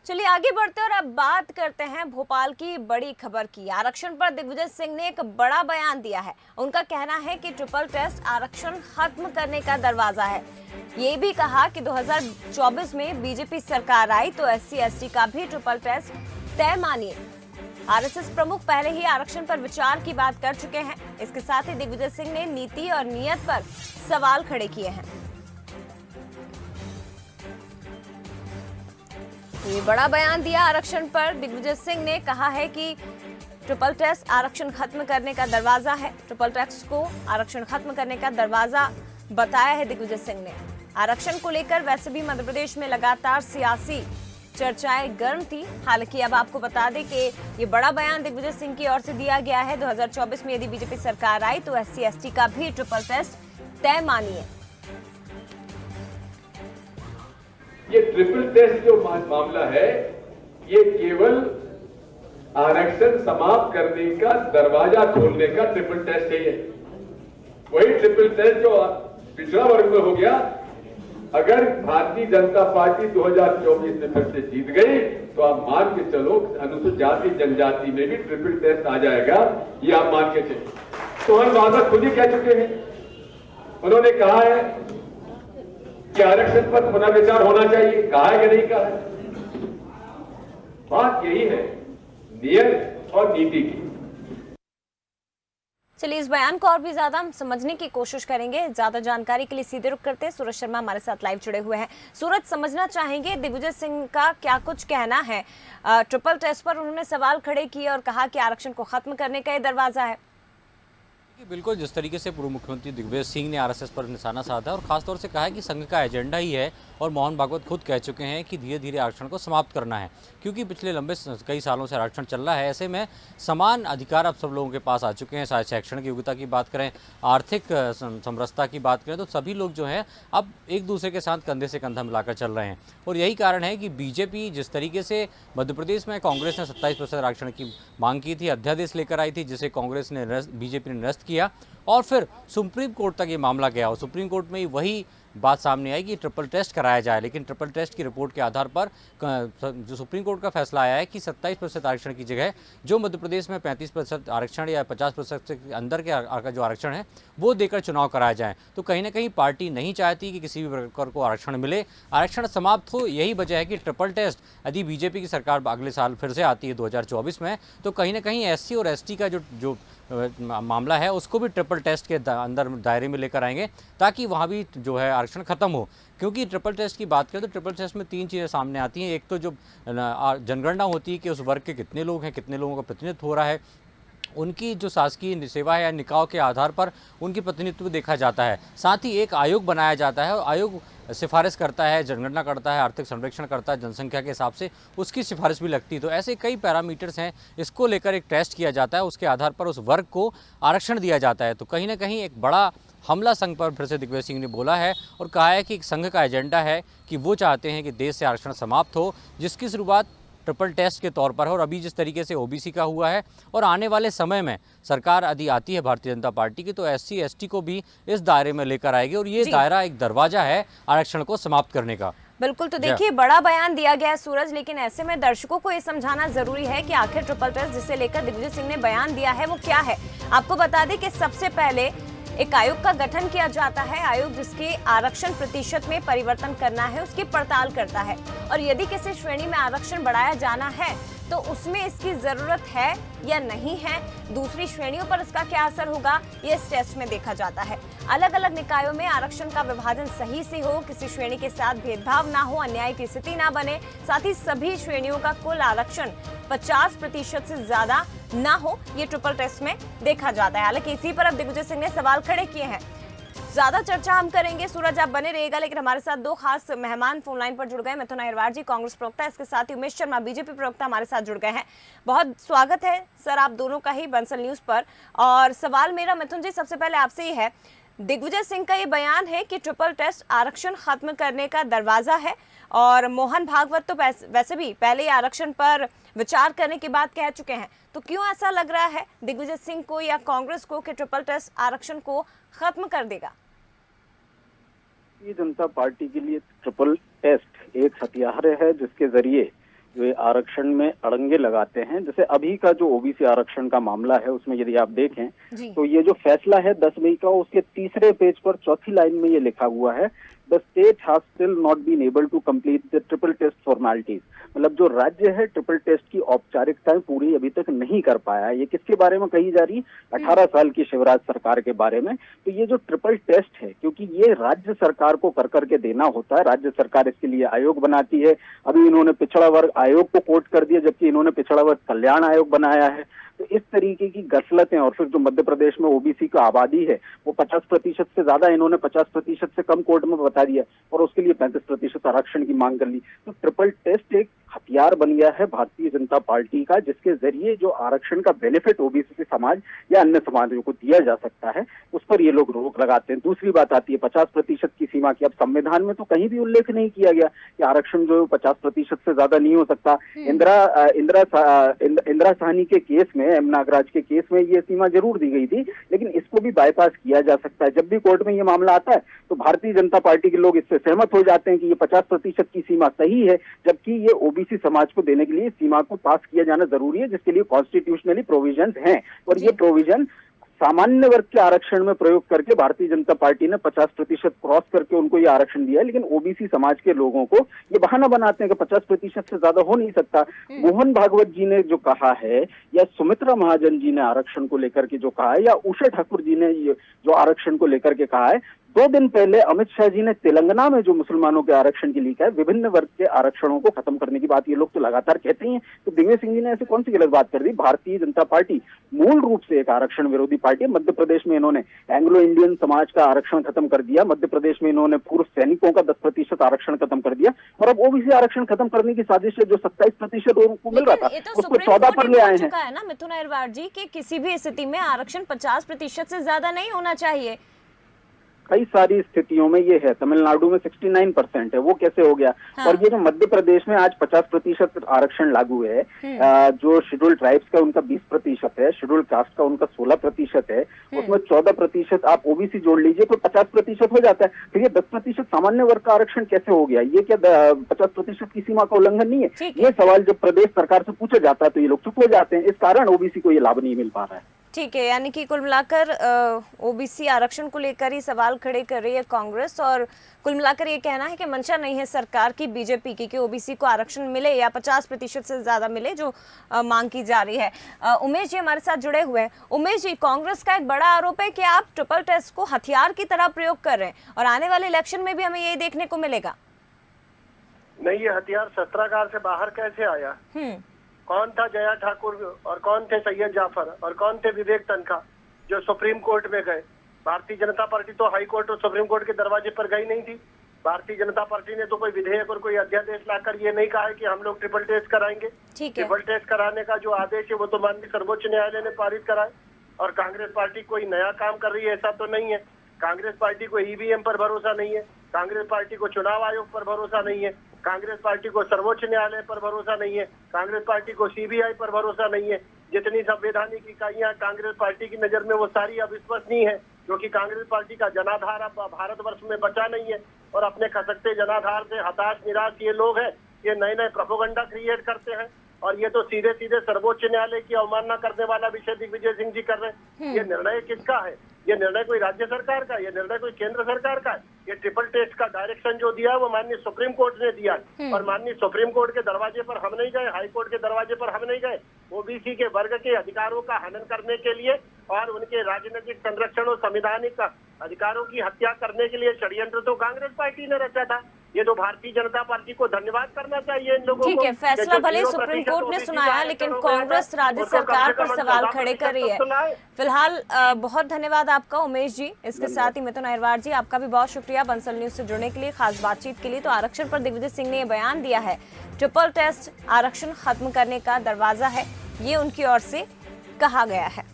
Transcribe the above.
चलिए आगे बढ़ते हैं और अब बात करते हैं भोपाल की बड़ी खबर की। आरक्षण पर दिग्विजय सिंह ने एक बड़ा बयान दिया है। उनका कहना है कि ट्रिपल टेस्ट आरक्षण खत्म करने का दरवाजा है। ये भी कहा कि 2024 में बीजेपी सरकार आई तो SC/ST का भी ट्रिपल टेस्ट तय मानिए। आरएसएस प्रमुख पहले ही आरक्षण पर विचार की बात कर चुके हैं। इसके साथ ही दिग्विजय सिंह ने नीति और नियत पर सवाल खड़े किए हैं। ये बड़ा बयान दिया आरक्षण पर। दिग्विजय सिंह ने कहा है कि ट्रिपल टेस्ट आरक्षण खत्म करने का दरवाजा है। ट्रिपल टेस्ट को आरक्षण खत्म करने का दरवाजा बताया है दिग्विजय सिंह ने। आरक्षण को लेकर वैसे भी मध्य प्रदेश में लगातार सियासी चर्चाएं गर्म थी। हालांकि अब आपको बता दें कि ये बड़ा बयान दिग्विजय सिंह की ओर से दिया गया है। 2024 में यदि बीजेपी सरकार आई तो SC/ST का भी ट्रिपल टेस्ट तय मानिए। ये ट्रिपल टेस्ट जो मामला है, ये केवल आरक्षण समाप्त करने का दरवाजा खोलने का ट्रिपल टेस्ट है। वही ट्रिपल टेस्ट जो पिछड़ा वर्ग में हो गया। अगर भारतीय जनता पार्टी 2024 में फिर से जीत गई तो आप मान के चलो अनुसूचित जाति जनजाति में भी ट्रिपल टेस्ट आ जाएगा। ये आप मान के चलो। सोहन बाबा खुद ही कह चुके हैं, उन्होंने कहा है कि आरक्षण पर पुनर्विचार होना चाहिए। कहा है कि नहीं कहा है? बात यही है नियत और नीति की। चलिए इस बयान को और भी ज्यादा हम समझने की कोशिश करेंगे। ज्यादा जानकारी के लिए सीधे रुख करते हैं। सूरज शर्मा हमारे साथ लाइव जुड़े हुए हैं। सूरज, समझना चाहेंगे दिग्विजय सिंह का क्या कुछ कहना है। ट्रिपल टेस्ट पर उन्होंने सवाल खड़े किए और कहा कि आरक्षण को खत्म करने का ये दरवाजा है। बिल्कुल, जिस तरीके से पूर्व मुख्यमंत्री दिग्विजय सिंह ने आरएसएस पर निशाना साधा और खासतौर से कहा है कि संघ का एजेंडा ही है, और मोहन भागवत खुद कह चुके हैं कि धीरे धीरे आरक्षण को समाप्त करना है, क्योंकि पिछले लंबे कई सालों से आरक्षण चल रहा है। ऐसे में समान अधिकार अब सब लोगों के पास आ चुके हैं। चाहे शैक्षणिक योग्यता की बात करें, आर्थिक समरसता की बात करें, तो सभी लोग जो हैं अब एक दूसरे के साथ कंधे से कंधा मिलाकर चल रहे हैं। और यही कारण है कि बीजेपी जिस तरीके से मध्य प्रदेश में कांग्रेस ने 27% आरक्षण की मांग की थी, अध्यादेश लेकर आई थी, जिसे कांग्रेस ने बीजेपी ने निरस्त किया, और फिर सुप्रीम कोर्ट तक ये मामला गया और सुप्रीम कोर्ट में ही वही बात सामने आई कि ट्रिपल टेस्ट कराया जाए। लेकिन ट्रिपल टेस्ट की रिपोर्ट के आधार पर जो सुप्रीम कोर्ट का फैसला आया है कि 27% आरक्षण की जगह जो मध्य प्रदेश में 35% आरक्षण या 50% से अंदर के जो आरक्षण है वो देकर चुनाव कराया जाए। तो कहीं ना कहीं पार्टी नहीं चाहती कि किसी भी प्रकार को आरक्षण मिले, आरक्षण समाप्त हो। यही वजह है कि ट्रिपल टेस्ट यदि बीजेपी की सरकार अगले साल फिर से आती है 2024 में, तो कहीं ना कहीं SC और ST का जो मामला है उसको भी ट्रिपल टेस्ट के अंदर दायरे में लेकर आएंगे, ताकि वहाँ भी जो है आरक्षण खत्म हो। क्योंकि ट्रिपल टेस्ट की बात करें तो ट्रिपल टेस्ट में 3 चीज़ें सामने आती हैं। एक तो जो जनगणना होती है कि उस वर्ग के कितने लोग हैं, कितने लोगों का प्रतिनिधित्व हो रहा है, उनकी जो शासकीय सेवा है या निकाय के आधार पर उनकी प्रतिनिधित्व देखा जाता है। साथ ही एक आयोग बनाया जाता है और आयोग सिफारिश करता है, जनगणना करता है, आर्थिक सर्वेक्षण करता है, जनसंख्या के हिसाब से उसकी सिफारिश भी लगती है। तो ऐसे कई पैरामीटर्स हैं, इसको लेकर एक टेस्ट किया जाता है, उसके आधार पर उस वर्ग को आरक्षण दिया जाता है। तो कहीं ना कहीं एक बड़ा हमला संघ पर फिर से दिग्विजय सिंह ने बोला है और कहा है कि संघ का एजेंडा है कि वो चाहते हैं कि देश से आरक्षण समाप्त हो, जिसकी शुरुआत ट्रिपल टेस्ट के तौर पर है। और अभी जिस तरीके से OBC का हुआ है और आने वाले समय में सरकार यदि आती है भारतीय जनता पार्टी की तो SC/ST को भी इस दायरे में लेकर आएगी, और ये दायरा एक दरवाजा है आरक्षण को समाप्त करने का। बिल्कुल, तो देखिए बड़ा बयान दिया गया है सूरज, लेकिन ऐसे में दर्शकों को ये समझाना जरूरी है कि आखिर ट्रिपल टेस्ट जिसे लेकर दिग्विजय सिंह ने बयान दिया है वो क्या है। आपको बता दें कि सबसे पहले एक आयोग का गठन किया जाता है। आयोग जिसके आरक्षण प्रतिशत में परिवर्तन करना है उसकी पड़ताल करता है, और यदि किसी श्रेणी में आरक्षण बढ़ाया जाना है तो उसमें इसकी जरूरत है या नहीं है, दूसरी श्रेणियों पर इसका क्या असर होगा, ये इस टेस्ट में देखा जाता है। अलग अलग निकायों में आरक्षण का विभाजन सही से हो, किसी श्रेणी के साथ भेदभाव ना हो, अन्याय की स्थिति ना बने, साथ ही सभी श्रेणियों का कुल आरक्षण 50% से ज्यादा ना हो, ये ट्रिपल टेस्ट में देखा जाता है। हालांकि इसी पर अब दिग्विजय सिंह ने सवाल खड़े किए हैं। ज्यादा चर्चा हम करेंगे, सूरज आप बने रहिएगा, लेकिन हमारे साथ 2 खास मेहमान फोन लाइन पर जुड़ गए। मिथुन अहिरवार जी कांग्रेस प्रवक्ता, इसके साथ ही उमेश शर्मा बीजेपी प्रवक्ता हमारे साथ जुड़ गए हैं। बहुत स्वागत है सर आप दोनों का ही बंसल न्यूज पर। और सवाल मेरा मिथुन जी सबसे पहले आपसे ही है, दिग्विजय सिंह का ये बयान है कि ट्रिपल टेस्ट आरक्षण खत्म करने का दरवाजा है, और मोहन भागवत तो वैसे भी पहले ही आरक्षण पर विचार करने की बात कह चुके हैं, तो क्यों ऐसा लग रहा है दिग्विजय सिंह को या कांग्रेस को कि ट्रिपल टेस्ट आरक्षण को खत्म कर देगा? भारतीय जनता पार्टी के लिए ट्रिपल टेस्ट एक हथियार है जिसके जरिए वे आरक्षण में अड़ंगे लगाते हैं। जैसे अभी का जो ओबीसी आरक्षण का मामला है, उसमें यदि आप देखें तो ये जो फैसला है 10 मई का, उसके तीसरे पेज पर चौथी लाइन में ये लिखा हुआ है, the state has still not been able to complete the triple test formalities. मतलब जो राज्य है ट्रिपल टेस्ट की औपचारिकताएं पूरी अभी तक नहीं कर पाया है। ये किसके बारे में कही जा रही? 18 साल की शिवराज सरकार के बारे में। तो ये जो ट्रिपल टेस्ट है, क्योंकि ये राज्य सरकार को कर करके देना होता है, राज्य सरकार इसके लिए आयोग बनाती है। अभी इन्होंने पिछड़ा वर्ग आयोग को कोट कर दिया, जबकि इन्होंने पिछड़ा वर्ग कल्याण आयोग बनाया है। तो इस तरीके की गसलतें, और फिर जो मध्य प्रदेश में ओबीसी का आबादी है वो 50% से ज्यादा, इन्होंने 50% से कम कोर्ट में बता दिया और उसके लिए 35% आरक्षण की मांग कर ली। तो ट्रिपल टेस्ट एक हथियार बन गया है भारतीय जनता पार्टी का, जिसके जरिए जो आरक्षण का बेनिफिट ओबीसी समाज या अन्य समाजों को दिया जा सकता है, उस पर ये लोग रोक लगाते हैं। दूसरी बात आती है 50% की सीमा की। अब संविधान में तो कहीं भी उल्लेख नहीं किया गया कि आरक्षण जो 50% से ज्यादा नहीं हो सकता। इंदिरा साहनी के केस में, एम नागराज के केस में ये सीमा जरूर दी गई थी, लेकिन इसको भी बाईपास किया जा सकता है। जब भी कोर्ट में ये मामला आता है तो भारतीय जनता पार्टी के लोग इससे सहमत हो जाते हैं कि ये 50% की सीमा सही है, जबकि ये ओबीसी समाज को देने के लिए सीमा को पास किया जाना जरूरी है, जिसके लिए कॉन्स्टिट्यूशनली प्रोविजंस हैं। और ये प्रोविजन सामान्य वर्ग के आरक्षण में प्रयोग करके भारतीय जनता पार्टी ने 50% क्रॉस करके उनको ये आरक्षण दिया है। लेकिन ओबीसी समाज के लोगों को ये बहाना बनाते हैं कि 50% से ज्यादा हो नहीं सकता। मोहन भागवत जी ने जो कहा है, या सुमित्रा महाजन जी ने आरक्षण को लेकर के जो कहा है, या उषा ठाकुर जी ने जो आरक्षण को लेकर के कहा है, 2 दिन पहले अमित शाह जी ने तेलंगाना में जो मुसलमानों के आरक्षण की लीक है, विभिन्न वर्ग के आरक्षणों को खत्म करने की बात ये लोग तो लगातार कहते ही हैं। तो दिग्विजय सिंह जी ने ऐसी कौन सी गलत बात कर दी? भारतीय जनता पार्टी मूल रूप से एक आरक्षण विरोधी पार्टी है। मध्य प्रदेश में इन्होंने एंग्लो इंडियन समाज का आरक्षण खत्म कर दिया, मध्य प्रदेश में इन्होंने पूर्व सैनिकों का 10% आरक्षण खत्म कर दिया, और अब ओबीसी आरक्षण खत्म करने की साजिश है। जो 27% उनको मिल रहा था उसको 14 पर ले आए हैं। है ना मिथुन अहिरवार जी कि किसी भी स्थिति में आरक्षण 50% से ज्यादा नहीं होना चाहिए। कई सारी स्थितियों में ये है। तमिलनाडु में 69% है, वो कैसे हो गया? हाँ। और ये जो मध्य प्रदेश में आज 50% आरक्षण लागू है, जो शेड्यूल ट्राइब्स का उनका 20% है, शेड्यूल कास्ट का उनका 16% है, उसमें 14% आप ओबीसी जोड़ लीजिए तो 50% हो जाता है। फिर ये 10% सामान्य वर्ग का आरक्षण कैसे हो गया? ये क्या 50% की सीमा का उल्लंघन नहीं है? ये सवाल जब प्रदेश सरकार से पूछा जाता है तो ये लोग चुप हो जाते हैं। इस कारण ओबीसी को ये लाभ नहीं मिल पा रहा है। ठीक है, यानी कि कुल मिलाकर ओबीसी आरक्षण को लेकर ही सवाल खड़े कर रही है कांग्रेस, और कुल मिलाकर ये कहना है कि मंशा नहीं है सरकार की, बीजेपी की, कि ओबीसी को आरक्षण मिले या 50% से ज्यादा मिले, जो मांग की जा रही है। उमेश जी हमारे साथ जुड़े हुए हैं। उमेश जी, कांग्रेस का एक बड़ा आरोप है कि आप ट्रिपल टेस्ट को हथियार की तरह प्रयोग कर रहे हैं, और आने वाले इलेक्शन में भी हमें यही देखने को मिलेगा। नहीं, ये हथियार शस्त्रागार से बाहर कैसे आया? कौन था जया ठाकुर और कौन थे सैयद जाफर और कौन थे विवेक तनखा जो सुप्रीम कोर्ट में गए? भारतीय जनता पार्टी तो हाई कोर्ट और सुप्रीम कोर्ट के दरवाजे पर गई नहीं थी। भारतीय जनता पार्टी ने तो कोई विधेयक और कोई अध्यादेश लाकर ये नहीं कहा है कि हम लोग ट्रिपल टेस्ट कराएंगे। ट्रिपल टेस्ट कराने का जो आदेश है वो तो माननीय सर्वोच्च न्यायालय ने पारित करा है। और कांग्रेस पार्टी कोई नया काम कर रही है ऐसा तो नहीं है। कांग्रेस पार्टी को ईवीएम पर भरोसा नहीं है, कांग्रेस पार्टी को चुनाव आयोग पर भरोसा नहीं है, कांग्रेस पार्टी को सर्वोच्च न्यायालय पर भरोसा नहीं है, कांग्रेस पार्टी को सीबीआई पर भरोसा नहीं है। जितनी संवैधानिक इकाइयां कांग्रेस पार्टी की नजर में वो सारी अविश्वसनीय है, क्योंकि कांग्रेस पार्टी का जनाधार अब भारतवर्ष में बचा नहीं है। और अपने खसकते जनाधार से हताश निराश ये लोग हैं, ये नए नए प्रोपोगंडा क्रिएट करते हैं, और ये तो सीधे सीधे सर्वोच्च न्यायालय की अवमानना करने वाला विषय दिग्विजय सिंह जी कर रहे हैं। ये निर्णय किसका है? ये निर्णय कोई राज्य सरकार का, ये निर्णय कोई केंद्र सरकार का है? ये ट्रिपल टेस्ट का डायरेक्शन जो दिया है वो माननीय सुप्रीम कोर्ट ने दिया है, और माननीय सुप्रीम कोर्ट के दरवाजे पर हम नहीं गए, हाई कोर्ट के दरवाजे पर हम नहीं गए। ओबीसी के वर्ग के अधिकारों का हनन करने के लिए और उनके राजनीतिक संरक्षण और संवैधानिक अधिकारों की हत्या करने के लिए षड्यंत्र तो कांग्रेस पार्टी ने रचा था। ये तो भारतीय जनता पार्टी को धन्यवाद करना चाहिए इन लोगों को। ठीक है, फैसला भले सुप्रीम कोर्ट ने सुनाया, लेकिन कांग्रेस राज्य सरकार पर सवाल खड़े कर रही है। फिलहाल बहुत धन्यवाद आपका उमेश जी। इसके साथ ही मिथुन अहिरवार जी, आपका भी बहुत शुक्रिया बंसल न्यूज से जुड़ने के लिए, खास बातचीत के लिए। तो आरक्षण पर दिग्विजय सिंह ने ये बयान दिया है, ट्रिपल टेस्ट आरक्षण खत्म करने का दरवाजा है, ये उनकी ओर से कहा गया है।